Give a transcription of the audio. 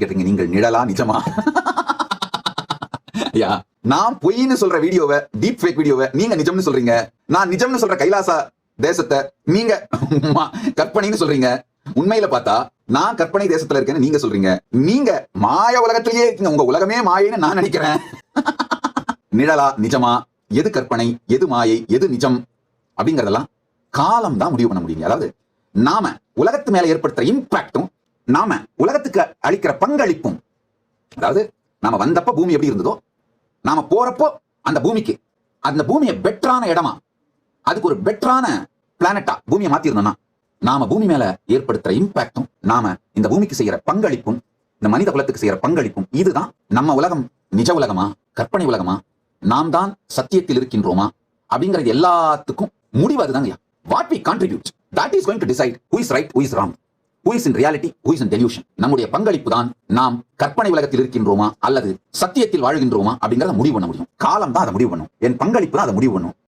கேட்டீங்க, நீங்கள் நிழலா நிஜமா? ஐயா, நான் பொய்ன்னு சொல்ற வீடியோவை, டீப் ஃபேக் வீடியோவை நீங்க நிஜம்னு சொல்றீங்க. நான் நிஜம்னு சொல்ற கைலாசா தேசத்தை நீங்க கற்பனைன்னு சொல்றீங்க. உண்மையில பார்த்தா நான் கற்பனை தேசத்துல இருக்கேன்னு நீங்க சொல்றீங்க. நீங்க மாய உலகத்திலேயே இருக்கீங்க. உங்க உலகமே மாயைன்னு நான் நினைக்கிறேன். நிழலா நிஜமா, எது கற்பனை, எது மாயை, எது நிஜம் அப்படிங்கறதெல்லாம் காலம் தான் முடிவு பண்ண முடியும். அதாவது நாம உலகத்து மேல ஏற்படுத்துற இம்பாக்டும், நாம உலகத்துக்கு அளிக்கிற பங்களிப்பும், அதாவது நாம வந்தப்ப பூமி எப்படி இருந்ததோ, நாம போறப்போ அந்த பூமிக்கு, அந்த பூமியை பெட்டரான இடமா, அதுக்கு ஒரு பெட்டரான பிளானட்டா பூமியை மாத்திருந்தோம்னா, நாம பூமி மேல ஏற்படுத்துற இம்பாக்டும், நாம இந்த பூமிக்கு செய்யற பங்களிப்பும், இந்த மனித குலத்துக்கு செய்யற பங்களிப்பும், இதுதான் நம்ம உலகம் நிஜ உலகமா, கற்பனை உலகமா, நாம் தான் சத்தியத்தில் இருக்கின்றோமா அப்படிங்கிறது எல்லாத்துக்கும் முடிவு அதுதாங்க. What we contribute, that is going to decide who is right, who is wrong, who is in reality, who is in delusion. நம்முடைய பங்களிப்பு தான் நாம் கற்பனை உலகத்தில் இருக்கின்றோமா அல்லது சத்தியத்தில் வாழ்கின்றோமா அப்படிங்கறத முடிவு பண்ண முடியும். காலம் தான் அதை முடிவு பண்ணும். என் பங்களிப்பு தான் அதை முடிவு பண்ணும்.